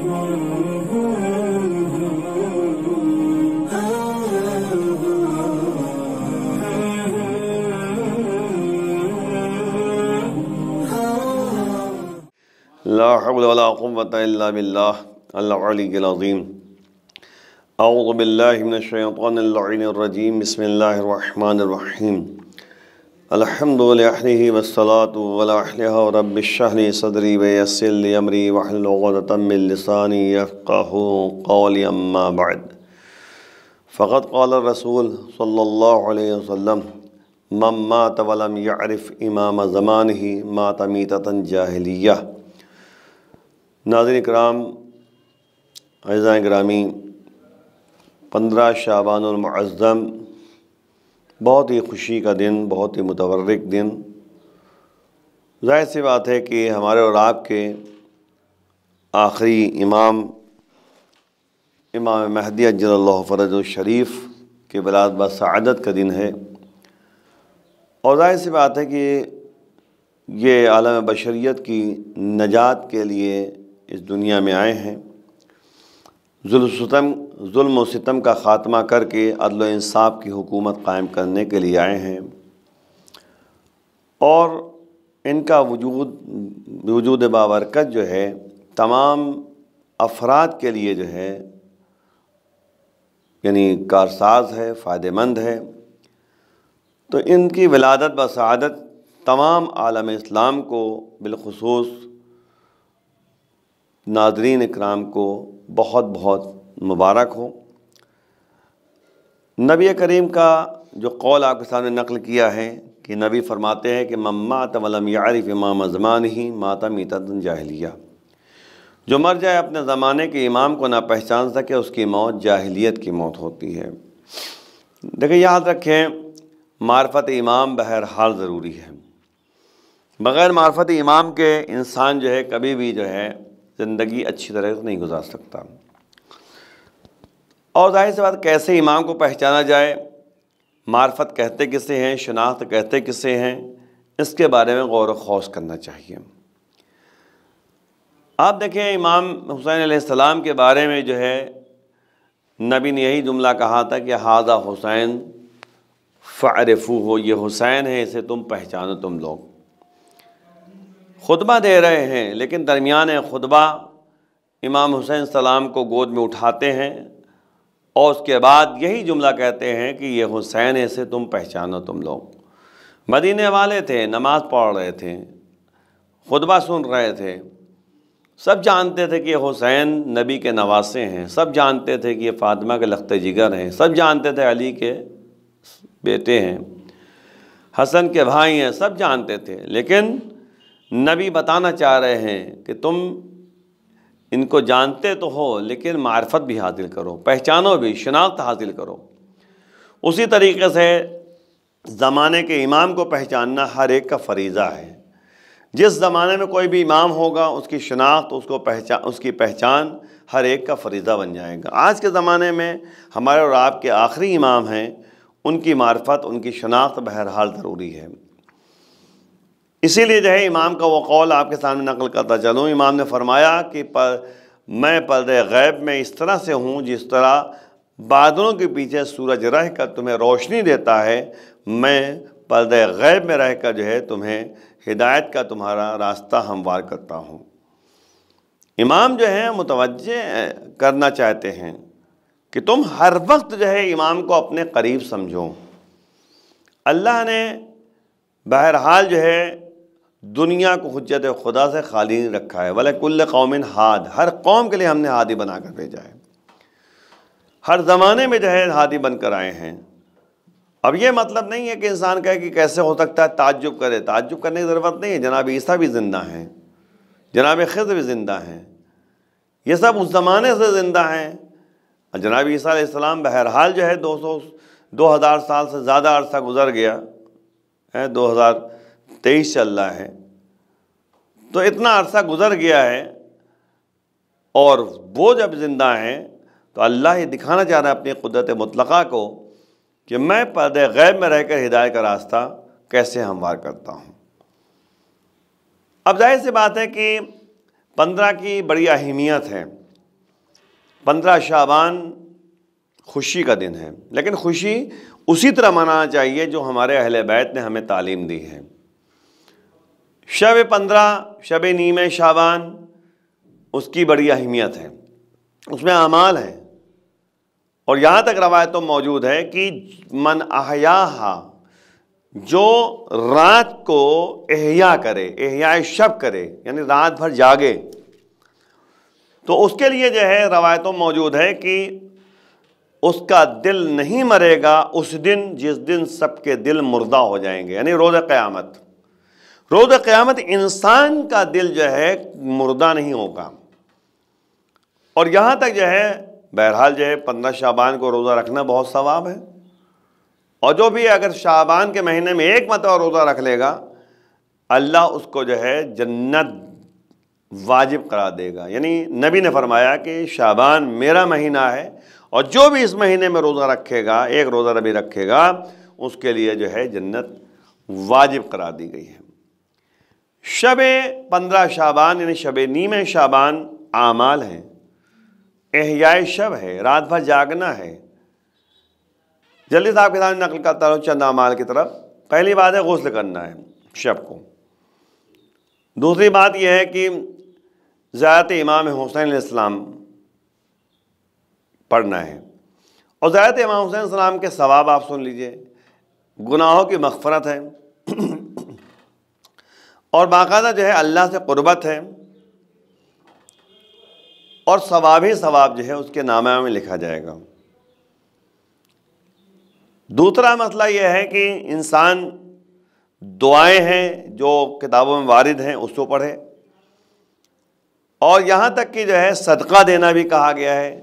لا حول ولا قوة إلا بالله العلي العظيم. أعوذ بالله من الشيطان اللعين الرجيم. بسم الله الرحمن الرحيم. الحمد لله والصلاة على رب اشرح لي صدري ويسر لي أمري واحلل عقدة من لساني يفقهوا قولي. أما بعد، فقد قال الرسول صلى الله عليه وسلم: من مات ولم يعرف إمام زمانه مات میتة جاہلیہ. ناظرین کرام، اعزائے گرامی، 15 شعبان المعظم بہت ہی خوشی کا دن، بہت ہی متبرک دن. ظاہر سی بات ہے کہ ہمارے اور آپ کے آخری امام مہدی عجل اللہ فرجہ الشریف کے ولادت بسعادت کا دن ہے. اور ظاہر سی بات ہے کہ یہ عالم بشریت کی نجات کے لیے اس دنیا میں آئے ہیں. ظلم و ستم کا خاتمہ کر کے عدل و انصاف کی حکومت قائم کرنے کے لیے آئے ہیں. اور ان کا وجود بابرکت جو ہے تمام افراد کے لیے جو ہے یعنی کارساز ہے، فائدہ مند ہے. تو ان کی ولادت بسعادت تمام عالم اسلام کو، بالخصوص ناظرین اکرام کو بہت بہت مبارک ہو. نبی کریم کا جو قول آپ کے سامنے نقل کیا ہے کہ نبی فرماتے ہیں کہ من مات ولم یعرف امام زمانہ مات میتۃ جاہلیہ. جو مر جائے اپنے زمانے کے امام کو نہ پہچان سکے، اس کی موت جاہلیت کی موت ہوتی ہے. دیکھیں، یاد رکھیں، معرفت امام بہرحال ضروری ہے. بغیر معرفت امام کے انسان جو ہے کبھی بھی جو ہے زندگی اچھی طرح سے نہیں گزار سکتا. اور ظاہر سی بات، کیسے امام کو پہچانا جائے، معرفت کہتے کسے ہیں، شناخت کہتے کسے ہیں، اس کے بارے میں غور و خوض کرنا چاہیے. آپ دیکھیں، امام حسین علیہ السلام کے بارے میں جو ہے نبی نے یہی جملہ کہا تھا کہ ھذا حسین فاعرفوہ، یہ حسین ہے، اسے تم پہچانو. تم لوگ خطبہ دے رہے ہیں، لیکن درمیان خطبہ امام حسین السلام کو گود میں اٹھاتے ہیں اور اس کے بعد یہی جملہ کہتے ہیں کہ یہ حسین ہے، اسے تم پہچانو. تم لوگ مدینے والے تھے، نماز پڑھ رہے تھے، خطبہ سن رہے تھے، سب جانتے تھے کہ یہ حسین نبی کے نواسے ہیں، سب جانتے تھے کہ یہ فاطمہ کے لخت جگر ہیں، سب جانتے تھے علی کے بیٹے ہیں، حسن کے بھائی ہیں، سب جانتے تھے. لیکن نبی بتانا چاہ رہے ہیں کہ تم ان کو جانتے تو ہو، لیکن معرفت بھی حاصل کرو، پہچانو بھی، شناخت حاصل کرو. اسی طریقے سے زمانے کے امام کو پہچاننا ہر ایک کا فریضہ ہے. جس زمانے میں کوئی بھی امام ہوگا، اس کی شناخت، اس کی پہچان ہر ایک کا فریضہ بن جائے گا. آج کے زمانے میں ہمارے اور آپ کے آخری امام ہیں، ان کی معرفت، ان کی شناخت بہرحال ضروری ہے. اسی لیے جو ہے امام کا وہ قول آپ کے سامنے نقل کرتا چلوں. امام نے فرمایا کہ میں پردہ غیب میں اس طرح سے ہوں جس طرح بادلوں کے پیچھے سورج رہ کر تمہیں روشنی دیتا ہے، میں پردہ غیب میں رہ کر جو ہے تمہیں ہدایت کا تمہارا راستہ ہموار کرتا ہوں. امام جو ہے متوجہ کرنا چاہتے ہیں کہ تم ہر وقت جو ہے امام کو اپنے قریب سمجھو. اللہ نے بہرحال جو ہے دنیا کو حجت خدا سے خالی نہیں رکھا ہے. وَلِكُلِّ قَوْمٍ ہاد، ہر قوم کے لیے ہم نے ہادی بنا کر بھیجا ہے. ہر زمانے میں جو ہے ہادی بن کر آئے ہیں. اب یہ مطلب نہیں ہے کہ انسان کہے کہ کیسے ہو سکتا ہے، تعجب کرے. تعجب کرنے کی ضرورت نہیں ہے. جناب عیسیٰ بھی زندہ ہیں، جناب خضر بھی زندہ ہیں، یہ سب اس زمانے سے زندہ ہیں. جناب عیسیٰ علیہ السلام بہرحال جو ہے 2000 سال سے زیادہ عرصہ گزر گیا ہے، 2023 چل رہا ہے، تو اتنا عرصہ گزر گیا ہے. اور وہ جب زندہ ہیں تو اللہ یہ دکھانا چاہ رہا ہے اپنی قدرت مطلقہ کو کہ میں پردہ غیب میں رہ کر ہدایت کا راستہ کیسے ہموار کرتا ہوں. اب ظاہر سی بات ہے کہ 15 کی بڑی اہمیت ہے. 15 شعبان خوشی کا دن ہے، لیکن خوشی اسی طرح منانا چاہیے جو ہمارے اہل بیت نے ہمیں تعلیم دی ہے۔ شب 15، شب نیم شعبان، اس کی بڑی اہمیت ہے، اس میں اعمال ہیں، اور یہاں تک روایتوں موجود ہے کہ من احیاہا، جو رات کو احیا کرے، احیاء شب کرے، یعنی رات بھر جاگے، تو اس کے لیے جو ہے روایتوں موجود ہے کہ اس کا دل نہیں مرے گا اس دن جس دن سب کے دل مردہ ہو جائیں گے، یعنی روز قیامت۔ روز قیامت انسان کا دل جو ہے مردہ نہیں ہوگا۔ اور یہاں تک جو ہے بہرحال جو ہے 15 شعبان کو روزہ رکھنا بہت ثواب ہے، اور جو بھی اگر شعبان کے مہینے میں ایک مرتبہ روزہ رکھ لے گا، اللہ اس کو جو ہے جنت واجب قرار دے گا۔ یعنی نبی نے فرمایا کہ شعبان میرا مہینہ ہے، اور جو بھی اس مہینے میں روزہ رکھے گا، ایک روزہ نبی رکھے گا، اس کے لیے جو ہے جنت واجب قرار دی گئی ہے۔ شب 15 شعبان یعنی شب نیم شعبان اعمال ہیں، احیاء شب ہے، رات بھر جاگنا ہے۔ جلدی صاحب کے سامنے نقل کرتا ہوں چند اعمال کی طرف۔ پہلی بات ہے غسل کرنا ہے شب کو۔ دوسری بات یہ ہے کہ زیارت امام حسین علیہ السلام پڑھنا ہے، اور زیارت امام حسین علیہ السلام کے ثواب آپ سن لیجئے، گناہوں کی مغفرت ہے، اور باقاعدہ جو ہے اللہ سے قربت ہے، اور ثواب ہی ثواب جو ہے اس کے نامہ میں لکھا جائے گا۔ دوسرا مسئلہ یہ ہے کہ انسان دعائیں ہیں جو کتابوں میں وارد ہیں اس کو پڑھے، اور یہاں تک کہ جو ہے صدقہ دینا بھی کہا گیا ہے۔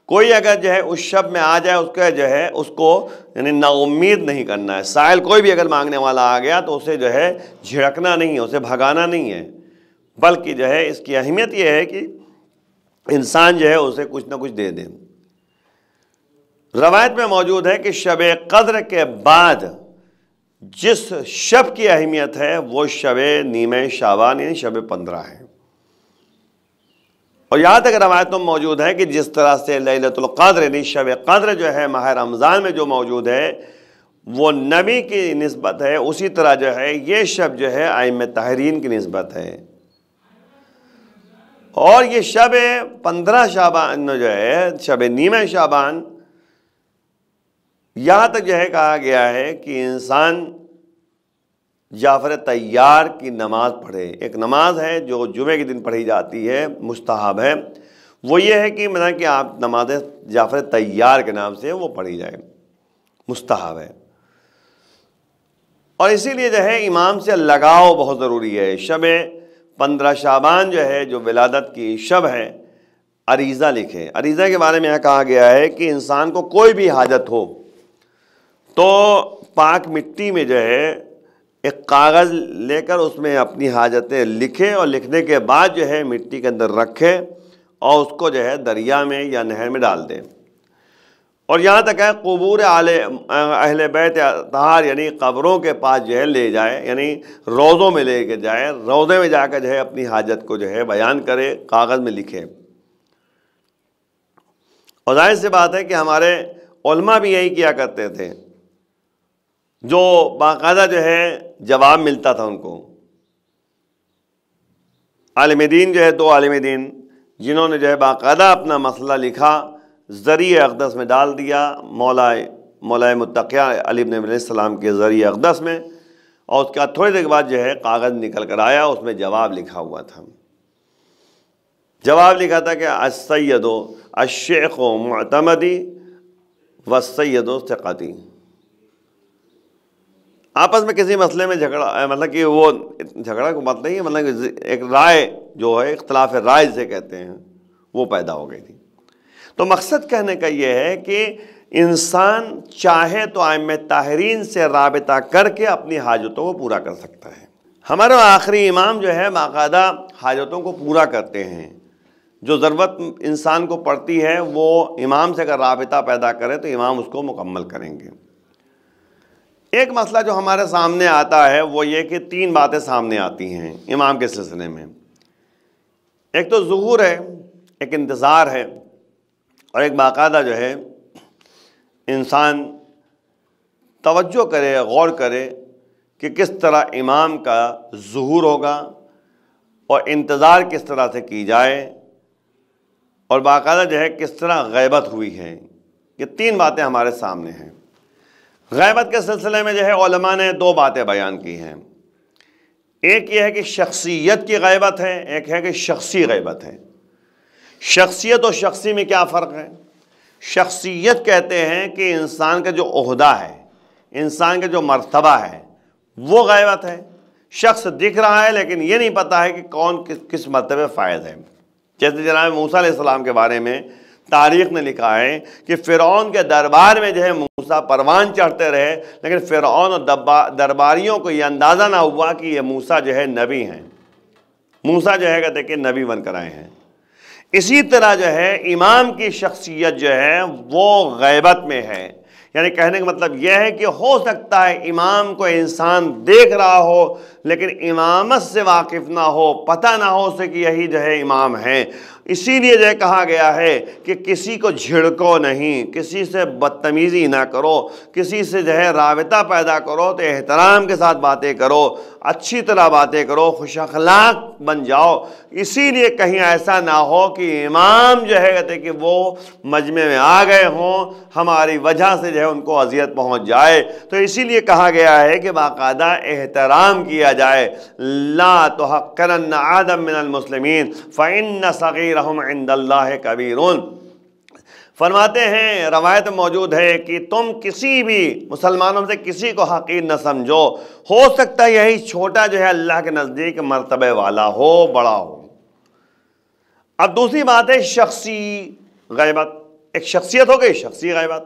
کوئی اگر جو ہے اس شب میں آ جائے، اس کا جو ہے اس کو یعنی نا امید نہیں کرنا ہے۔ سائل کوئی بھی اگر مانگنے والا آ گیا تو اسے جو ہے جھڑکنا نہیں ہے، اسے بھگانا نہیں ہے، بلکہ جو ہے اس کی اہمیت یہ ہے کہ انسان جو ہے اسے کچھ نہ کچھ دے دیں۔ روایت میں موجود ہے کہ شب قدر کے بعد جس شب کی اہمیت ہے وہ شب نیم شعبان یعنی شب 15 ہے، اور یہاں تک روایت میں موجود ہے کہ جس طرح سے لیلۃ القدر یعنی شب قدر جو ہے ماہ رمضان میں جو موجود ہے وہ نبی کی نسبت ہے، اسی طرح جو ہے یہ شب جو ہے ائمہ طاہرین کی نسبت ہے۔ اور یہ شب 15 شعبان جو ہے شب نیم شعبان، یہاں تک جو ہے کہا گیا ہے کہ انسان جعفر طیار کی نماز پڑھے۔ ایک نماز ہے جو جمعے کے دن پڑھی جاتی ہے، مستحب ہے، وہ یہ ہے کہ کہ آپ نماز جعفر طیار کے نام سے وہ پڑھی جائے، مستحب ہے۔ اور اسی لیے جو ہے امام سے لگاؤ بہت ضروری ہے۔ شب 15 شعبان جو ہے جو ولادت کی شب ہے، عریضہ لکھے۔ عریضہ کے بارے میں یہ کہا گیا ہے کہ انسان کو کوئی بھی حاجت ہو تو پاک مٹی میں جو ہے ایک کاغذ لے کر اس میں اپنی حاجتیں لکھے، اور لکھنے کے بعد جو ہے مٹی کے اندر رکھے اور اس کو جو ہے دریا میں یا نہر میں ڈال دے۔ اور یہاں تک ہے قبور اہل بیت اطہار یعنی قبروں کے پاس جو ہے لے جائے، یعنی روضوں میں لے کے جائے، روضے میں جا کر جو ہے اپنی حاجت کو جو ہے بیان کرے، کاغذ میں لکھے۔ اور ظاہر سی بات ہے کہ ہمارے علماء بھی یہی کیا کرتے تھے، جو باقاعدہ جو ہے جواب ملتا تھا ان کو۔ عالم دین جو ہے 2 عالم دین جنہوں نے جو ہے باقاعدہ اپنا مسئلہ لکھا، ذریعہ اقدس میں ڈال دیا، مولا متقیہ علی بن علیہ السلام کے ذریعہ اقدس میں، اور اس کے بعد تھوڑی دیر کے بعد جو ہے کاغذ نکل کر آیا، اس میں جواب لکھا ہوا تھا۔ جواب لکھا تھا کہ السید الشیخ معتمدی والسید ثقتی۔ آپس میں کسی مسئلے میں جھگڑا، مطلب کہ وہ جھگڑا کو مطلب نہیں ہے، مطلب کہ ایک رائے جو ہے، اختلاف رائے جسے کہتے ہیں، وہ پیدا ہو گئی تھی۔ تو مقصد کہنے کا یہ ہے کہ انسان چاہے تو ائمہ طاہرین سے رابطہ کر کے اپنی حاجتوں کو پورا کر سکتا ہے۔ ہمارا آخری امام جو ہے باقاعدہ حاجتوں کو پورا کرتے ہیں، جو ضرورت انسان کو پڑتی ہے وہ امام سے اگر رابطہ پیدا کرے تو امام اس کو مکمل کریں گے۔ ایک مسئلہ جو ہمارے سامنے آتا ہے وہ یہ کہ 3 باتیں سامنے آتی ہیں امام کے سلسلے میں۔ ایک تو ظہور ہے، ایک انتظار ہے، اور ایک باقاعدہ جو ہے انسان توجہ کرے، غور کرے کہ کس طرح امام کا ظہور ہوگا اور انتظار کس طرح سے کی جائے، اور باقاعدہ جو ہے کس طرح غیبت ہوئی ہے۔ یہ تین باتیں ہمارے سامنے ہیں۔ غیبت کے سلسلے میں جو ہے علماء نے دو باتیں بیان کی ہیں۔ ایک یہ ہے کہ شخصیت کی غیبت ہے، ایک ہے کہ شخصی غیبت ہے۔ شخصیت اور شخصی میں کیا فرق ہے؟ شخصیت کہتے ہیں کہ انسان کا جو عہدہ ہے، انسان کا جو مرتبہ ہے، وہ غیبت ہے۔ شخص دکھ رہا ہے لیکن یہ نہیں پتا ہے کہ کون کس مرتبے فائز ہے۔ جیسے جناب موسیٰ علیہ السلام کے بارے میں تاریخ نے لکھا ہے کہ فرعون کے دربار میں جو ہے موسیٰ پروان چڑھتے رہے، لیکن فرعون اور درباریوں کو یہ اندازہ نہ ہوا کہ یہ موسیٰ جو ہے نبی ہیں۔ موسیٰ جو ہے کہتے کہ نبی بن کر آئے ہیں۔ اسی طرح جو ہے امام کی شخصیت جو ہے وہ غیبت میں ہے۔ یعنی کہنے کا مطلب یہ ہے کہ ہو سکتا ہے امام کو انسان دیکھ رہا ہو لیکن امامت سے واقف نہ ہو، پتہ نہ ہو اسے کہ یہی جو ہے امام ہیں۔ اسی لیے جو ہے کہا گیا ہے کہ کسی کو جھڑکو نہیں، کسی سے بدتمیزی نہ کرو، کسی سے جو ہے رابطہ پیدا کرو تو احترام کے ساتھ باتیں کرو، اچھی طرح باتیں کرو، خوش اخلاق بن جاؤ۔ اسی لیے کہیں ایسا نہ ہو کہ امام جو ہے کہتے کہ وہ مجمع میں آ گئے ہوں، ہماری وجہ سے جو ہے ان کو اذیت پہنچ جائے۔ تو اسی لیے کہا گیا ہے کہ باقاعدہ احترام کیا جائے۔ لا تحقرن عادا من المسلمین فإن صغیرہم عند اللہ کبیر۔ فرماتے ہیں، روایت موجود ہے کہ تم کسی بھی مسلمانوں سے کسی کو حقیر نہ سمجھو، ہو سکتا ہے یہی چھوٹا جو ہے اللہ کے نزدیک مرتبے والا ہو، بڑا ہو۔ اب دوسری بات ہے شخصی غیبت۔ ایک شخصیت ہو گئی، شخصی غیبت۔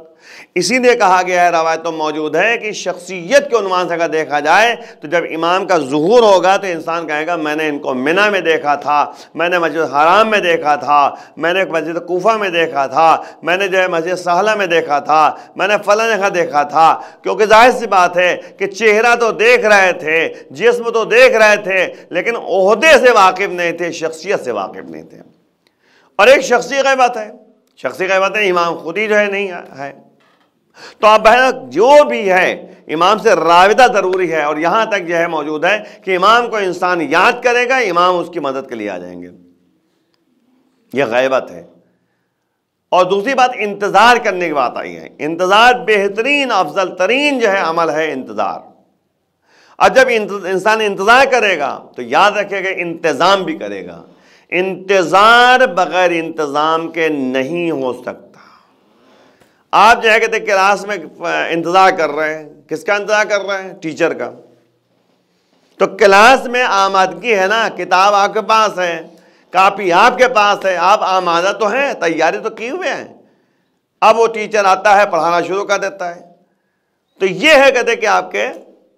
اسی لیے کہا گیا ہے، روایت تو موجود ہے کہ شخصیت کے عنوان سے اگر دیکھا جائے تو جب امام کا ظہور ہوگا تو انسان کہے گا میں نے ان کو منی میں دیکھا تھا، میں نے مسجد حرام میں دیکھا تھا، میں نے مسجد کوفہ میں دیکھا تھا، میں نے جو ہے مسجد سہلہ میں دیکھا تھا، میں نے فلاں جگہ دیکھا تھا۔ کیونکہ ظاہر سی بات ہے کہ چہرہ تو دیکھ رہے تھے، جسم تو دیکھ رہے تھے، لیکن عہدے سے واقف نہیں تھے، شخصیت سے واقف نہیں تھے۔ اور ایک شخصی غیبت ہے۔ شخصی غیبت ہے امام خود ہی جو ہے نہیں ہے۔ تو اب جو بھی ہے امام سے رابطہ ضروری ہے، اور یہاں تک جو ہے موجود ہے کہ امام کو انسان یاد کرے گا، امام اس کی مدد کے لیے آ جائیں گے۔ یہ غیبت ہے۔ اور دوسری بات انتظار کرنے کی بات آئی ہے۔ انتظار بہترین افضل ترین جو ہے عمل ہے انتظار۔ اور جب انسان انتظار کرے گا تو یاد رکھے گا انتظام بھی کرے گا۔ انتظار بغیر انتظام کے نہیں ہو سکتا۔ آپ جو ہے کہتے کلاس میں انتظار کر رہے ہیں، کس کا انتظار کر رہے ہیں؟ ٹیچر کا۔ تو کلاس میں آمادگی ہے نا، کتاب آپ کے پاس ہے، کاپی آپ کے پاس ہے، آپ آمادہ تو ہیں، تیاری تو کی ہوئے ہیں۔ اب وہ ٹیچر آتا ہے، پڑھانا شروع کر دیتا ہے۔ تو یہ ہے کہتے کہ آپ کے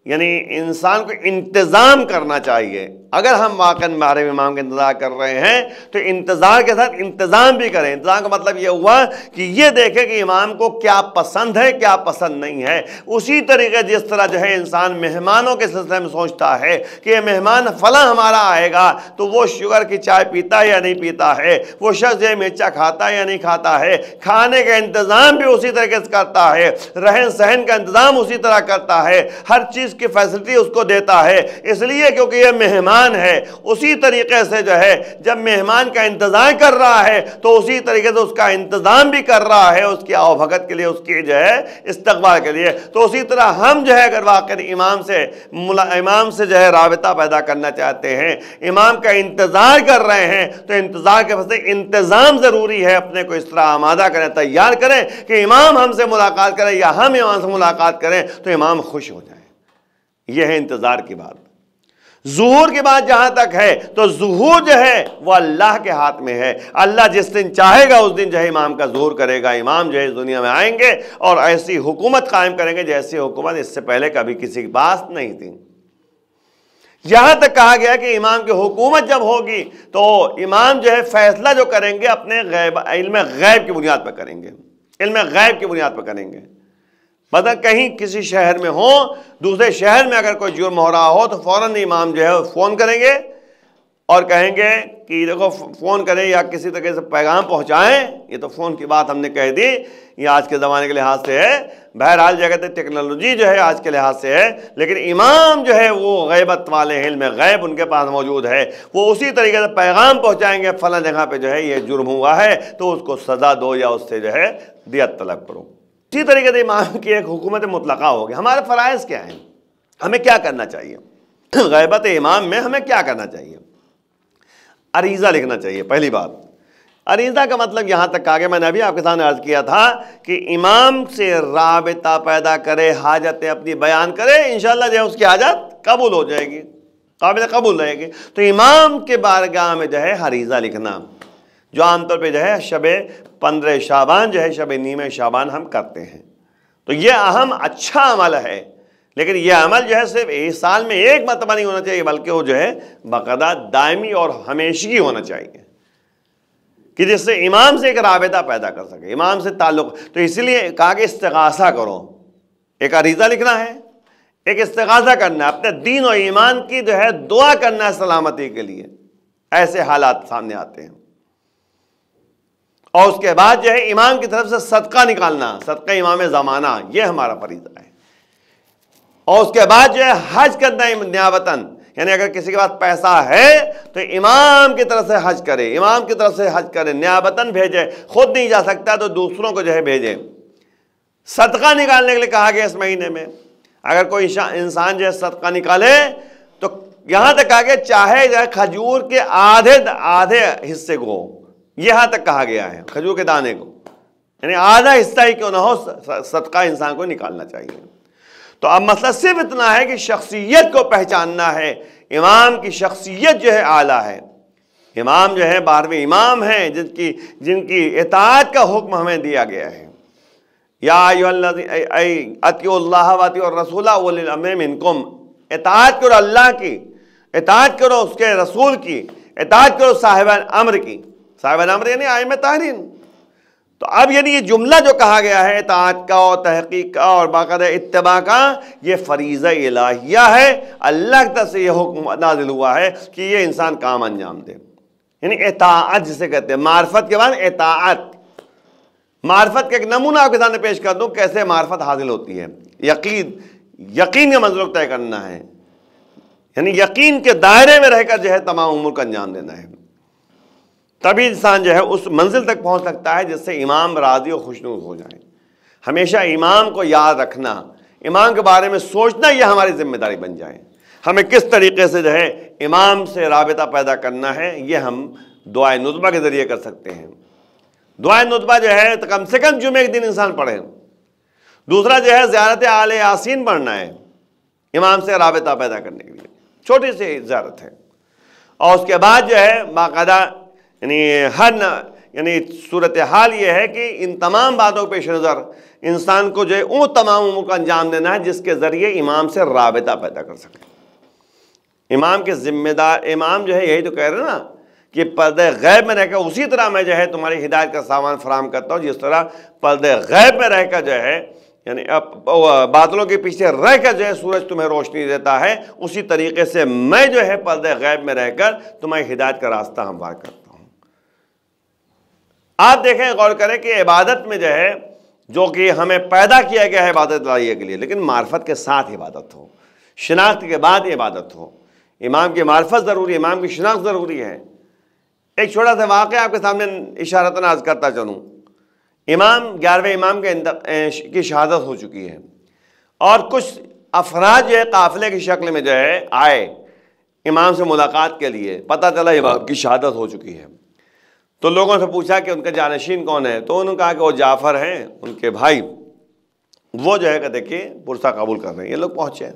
یعنی انسان کو انتظام کرنا چاہیے۔ اگر ہم واقعاً ہمارے امام کا انتظار کر رہے ہیں تو انتظار کے ساتھ انتظام بھی کریں۔ انتظام کا مطلب یہ ہوا کہ یہ دیکھیں کہ امام کو کیا پسند ہے، کیا پسند نہیں ہے۔ اسی طریقے جس طرح جو ہے انسان مہمانوں کے سلسلے میں سوچتا ہے کہ یہ مہمان فلاں ہمارا آئے گا تو وہ شوگر کی چائے پیتا ہے یا نہیں پیتا ہے، وہ شخص یہ مرچا کھاتا ہے یا نہیں کھاتا ہے، کھانے کا انتظام بھی اسی طریقے سے کرتا ہے، رہن سہن کا انتظام اسی طرح کرتا ہے، ہر چیز کی فیسلٹی اس کو دیتا ہے، اس لیے کیونکہ یہ مہمان ہے۔ اسی طریقے سے جو ہے جب مہمان کا انتظار کر رہا ہے تو اسی طریقے سے اس کا انتظام بھی کر رہا ہے، اس کی آؤ بھگت کے لیے، اس کی جو ہے استقبال کے لیے۔ تو اسی طرح ہم جو ہے اگر واقعی امام سے جو ہے رابطہ پیدا کرنا چاہتے ہیں، امام کا انتظار کر رہے ہیں، تو انتظار کے واسطے انتظام ضروری ہے۔ اپنے کو اس طرح آمادہ کریں، تیار کریں کہ امام ہم سے ملاقات کریں یا ہم امام سے ملاقات کریں تو امام خوش ہو جائیں۔ یہ ہے انتظار کی بات۔ ظہور کی بات جہاں تک ہے تو ظہور جو ہے وہ اللہ کے ہاتھ میں ہے۔ اللہ جس دن چاہے گا اس دن جو ہے امام کا ظہور کرے گا۔ امام جو ہے اس دنیا میں آئیں گے اور ایسی حکومت قائم کریں گے جیسی حکومت اس سے پہلے کبھی کسی کے پاس نہیں تھی۔ یہاں تک کہا گیا کہ امام کی حکومت جب ہوگی تو امام جو ہے فیصلہ جو کریں گے اپنے علم غیب کی بنیاد پر کریں گے، علم غیب کی بنیاد پر کریں گے۔ مطلب کہیں کسی شہر میں ہو، دوسرے شہر میں اگر کوئی جرم ہو رہا ہو تو فوراً امام جو ہے فون کریں گے اور کہیں گے کہ دیکھو فون کریں یا کسی طریقے سے پیغام پہنچائیں، یہ تو فون کی بات ہم نے کہہ دی، یہ آج کے زمانے کے لحاظ سے ہے، بہرحال جگہ ٹیکنالوجی جو ہے آج کے لحاظ سے ہے، لیکن امام جو ہے وہ غیبت والے علم غیب ان کے پاس موجود ہے، وہ اسی طریقے سے پیغام پہنچائیں گے فلاں جگہ پہ جو ہے یہ جرم ہوا ہے تو اس کو سزا دو یا اس سے جو ہے دیت طلب کرو۔ اسی طریقے سے امام کی ایک حکومت مطلقہ ہوگی۔ ہمارے فرائض کیا ہیں، ہمیں کیا کرنا چاہیے؟ غیبت امام میں ہمیں کیا کرنا چاہیے؟ عریضہ لکھنا چاہیے۔ پہلی بات، عریضہ کا مطلب یہاں تک آگے میں نے ابھی آپ کے سامنے عرض کیا تھا کہ امام سے رابطہ پیدا کرے، حاجتیں اپنی بیان کرے، انشاءاللہ جو ہے اس کی حاجت قبول ہو جائے گی، قابل قبول رہے گی۔ تو امام کے بارگاہ میں جو ہے عریضہ لکھنا، جو عام طور پہ جو ہے شب 15 شعبان جو ہے شب نیم شعبان ہم کرتے ہیں، تو یہ اہم اچھا عمل ہے، لیکن یہ عمل جو ہے صرف ایک سال میں ایک مرتبہ نہیں ہونا چاہیے، بلکہ وہ جو ہے باقاعدہ دائمی اور ہمیشگی ہونا چاہیے، کہ جس سے امام سے ایک رابطہ پیدا کر سکے، امام سے تعلق۔ تو اسی لیے کہا کہ استغاثہ کرو، ایک عریضہ لکھنا ہے، ایک استغاثہ کرنا ہے، اپنے دین اور ایمان کی جو ہے دعا کرنا ہے سلامتی کے لیے، ایسے حالات سامنے آتے ہیں۔ اور اس کے بعد جو ہے امام کی طرف سے صدقہ نکالنا، صدقہ امام زمانہ، یہ ہمارا فریضہ ہے۔ اور اس کے بعد جو ہے حج کرنا نیابتاً، یعنی اگر کسی کے پاس پیسہ ہے تو امام کی طرف سے حج کرے، امام کی طرف سے حج کرے، نیابتاً بھیجے، خود نہیں جا سکتا تو دوسروں کو جو ہے بھیجے۔ صدقہ نکالنے کے لیے کہا گیا اس مہینے میں، اگر کوئی انسان جو ہے صدقہ نکالے تو یہاں تک کہا گیا چاہے جو ہے کھجور کے آدھے حصے کو، یہاں تک کہا گیا ہے کھجور کے دانے کو، یعنی آدھا حصہ ہی کیوں نہ ہو صدقہ انسان کو نکالنا چاہیے۔ تو اب مسئلہ صرف اتنا ہے کہ شخصیت کو پہچاننا ہے، امام کی شخصیت جو ہے اعلیٰ ہے، امام جو ہے 12ویں امام ہیں جن کی اطاعت کا حکم ہمیں دیا گیا ہے۔ یا ایھا الذین اطیعوا اللہ واطیعوا الرسول واولی الامر منکم، اطاعت کرو اللہ کی، اطاعت کرو اس کے رسول کی، اطاعت کرو صاحبان امر کی، صاحبان امر یعنی ائمہ طاہرین۔ تو اب یعنی یہ جملہ جو کہا گیا ہے اطاعت کا اور تحقیق کا اور باقاعدہ اتباع کا، یہ فریضہ الہیہ ہے، اللہ کی طرف سے یہ حکم نازل ہوا ہے کہ یہ انسان کام انجام دے، یعنی اطاعت جسے کہتے ہیں، معرفت کے بعد اطاعت۔ معرفت کا ایک نمونہ آپ کے سامنے پیش کر دوں کیسے معرفت حاصل ہوتی ہے۔ یقین کا منزل طے کرنا ہے، یعنی یقین کے دائرے میں رہ کر جو ہے تمام امور کا انجام دینا ہے، تبھی انسان جو ہے اس منزل تک پہنچ سکتا ہے جس سے امام راضی و خوشنود ہو جائے۔ ہمیشہ امام کو یاد رکھنا، امام کے بارے میں سوچنا، یہ ہماری ذمہ داری بن جائے۔ ہمیں کس طریقے سے جو ہے امام سے رابطہ پیدا کرنا ہے، یہ ہم دعائے ندبہ کے ذریعے کر سکتے ہیں۔ دعائے ندبہ جو ہے کم سے کم جمعے کے دن انسان پڑھے۔ دوسرا جو ہے زیارت آل یاسین پڑھنا ہے، امام سے رابطہ پیدا کرنے کے لیے، چھوٹی سی زیارت ہے۔ اور اس کے بعد جو ہے باقاعدہ یعنی صورتحال یہ ہے کہ ان تمام باتوں پیش نظر انسان کو جو ہے ان تمام امور کا انجام دینا ہے جس کے ذریعے امام سے رابطہ پیدا کر سکے۔ امام کے ذمہ دار، امام جو ہے یہی تو کہہ رہے ہیں نا کہ پردہ غیب میں رہ کر اسی طرح میں جو ہے تمہاری ہدایت کا سامان فراہم کرتا ہوں، جس طرح پردہ غیب میں رہ کر جو ہے یعنی بادلوں کے پیچھے رہ کر جو ہے سورج تمہیں روشنی دیتا ہے، اسی طریقے سے میں جو ہے پردہ غیب میں رہ کر تمہاری ہدایت کا راستہ ہموار کرتا ہوں۔ آپ دیکھیں، غور کریں کہ عبادت میں جو ہے جو کہ ہمیں پیدا کیا گیا ہے عبادت لائیے کے لیے، لیکن معرفت کے ساتھ عبادت ہو، شناخت کے بعد عبادت ہو۔ امام کی معرفت ضروری ہے، امام کی شناخت ضروری ہے۔ ایک چھوٹا سا واقعہ آپ کے سامنے اشارتاً عرض کرتا چلوں۔ امام 11ویں امام کی شہادت ہو چکی ہے، اور کچھ افراد جو ہے قافلے کی شکل میں جو ہے آئے امام سے ملاقات کے لیے، پتہ چلا امام کی شہادت ہو چکی ہے۔ تو لوگوں سے پوچھا کہ ان کا جانشین کون ہے، تو انہوں نے کہا کہ وہ جعفر ہیں، ان کے بھائی، وہ جو ہے کہ دیکھیے پرسہ قبول کر رہے ہیں۔ یہ لوگ پہنچے،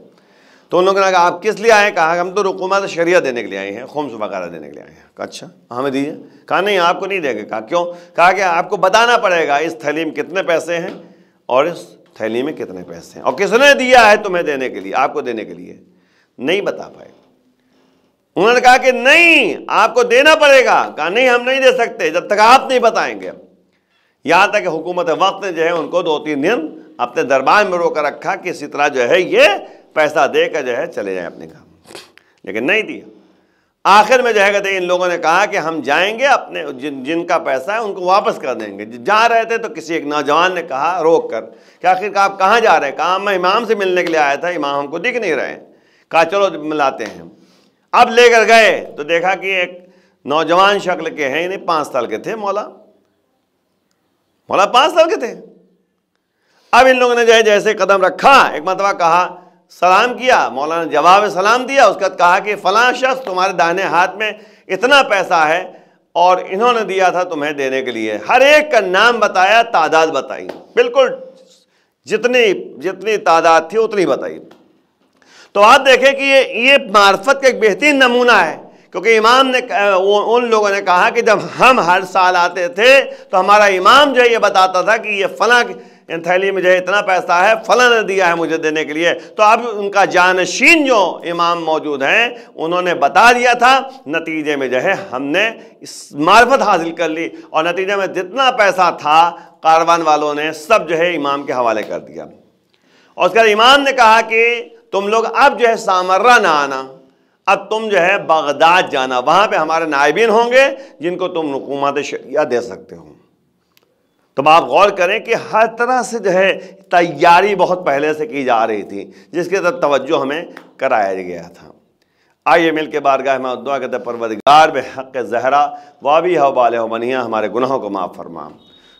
تو انہوں نے کہا کہ آپ کس لیے آئے؟ کہا کہ ہم تو رقومات شریعہ دینے کے لیے آئے ہیں، خمس وغیرہ دینے کے لیے آئے ہیں۔ کہا اچھا ہمیں دیجیے۔ کہا نہیں آپ کو نہیں دیں گے۔ کہا کیوں؟ کہا کہ آپ کو بتانا پڑے گا اس تھیلی میں کتنے پیسے ہیں اور اس تھیلی میں کتنے پیسے ہیں، اور کس نے دیا ہے تمہیں دینے کے لیے، آپ کو دینے کے لیے۔ نہیں بتا پائے۔ انہوں نے کہا کہ نہیں آپ کو دینا پڑے گا۔ کہا نہیں ہم نہیں دے سکتے جب تک آپ نہیں بتائیں گے۔ یہاں تک کہ حکومت وقت نے جو ہے ان کو 2-3 دن اپنے دربار میں رو کر رکھا کہ اسی طرح جو ہے یہ پیسہ دے کر جو ہے چلے جائیں اپنے گھر، لیکن نہیں دیا۔ آخر میں جو ہے کہتے ہیں ان لوگوں نے کہا کہ ہم جائیں گے اپنے جن کا پیسہ ہے ان کو واپس کر دیں گے۔ جا رہے تھے تو کسی ایک نوجوان نے کہا روک کر کہ آخر آپ کہاں جا رہے ہیں؟ کہا میں امام سے ملنے کے لیے آیا تھا، امام ہم کو دکھ نہیں رہے۔ کہا چلو ملاتے ہیں۔ اب لے کر گئے تو دیکھا کہ ایک نوجوان شکل کے ہیں، یعنی 5 سال کے تھے، مولا 5 سال کے تھے۔ اب ان لوگوں نے جو ہے جیسے قدم رکھا، ایک مرتبہ کہا سلام کیا، مولانا نے جواب سلام دیا، اس کے بعد کہا کہ فلاں شخص تمہارے داہنے ہاتھ میں اتنا پیسہ ہے اور انہوں نے دیا تھا تمہیں دینے کے لیے۔ ہر ایک کا نام بتایا، تعداد بتائی، بالکل جتنی تعداد تھی اتنی بتائی۔ تو آپ دیکھیں کہ یہ معرفت کا ایک بہترین نمونہ ہے، کیونکہ امام نے ان لوگوں نے کہا کہ جب ہم ہر سال آتے تھے تو ہمارا امام جو ہے یہ بتاتا تھا کہ یہ فلاں تھیلی میں جو ہے اتنا پیسہ ہے، فلاں نے دیا ہے مجھے دینے کے لیے۔ تو اب ان کا جانشین جو امام موجود ہیں انہوں نے بتا دیا تھا، نتیجے میں جو ہے ہم نے اس معرفت حاصل کر لی، اور نتیجے میں جتنا پیسہ تھا کاروان والوں نے سب جو ہے امام کے حوالے کر دیا۔ اور اس کے بعد امام نے کہا کہ تم لوگ اب جو ہے سامرہ نہ آنا، اب تم جو ہے بغداد جانا، وہاں پہ ہمارے نائبین ہوں گے جن کو تم حکومت شریعہ دے سکتے ہو۔ تو آپ غور کریں کہ ہر طرح سے جو ہے تیاری بہت پہلے سے کی جا رہی تھی، جس کے طرف توجہ ہمیں کرایا گیا تھا۔ آئیے مل کے بارگاہ میں دعا کرتے ہیں، پروردگار بحق زہرا وابی ہو بالہ و منیہ ہمارے گناہوں کو معاف فرما،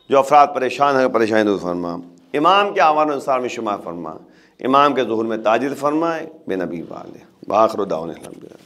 جو افراد پریشان ہیں پریشانی دور فرما، امام کے آوان انصار میں شمار فرما، امام کے ظہور میں تاجر فرمائے، بے نبی والے۔ وآخر دعوانا الحمدللہ۔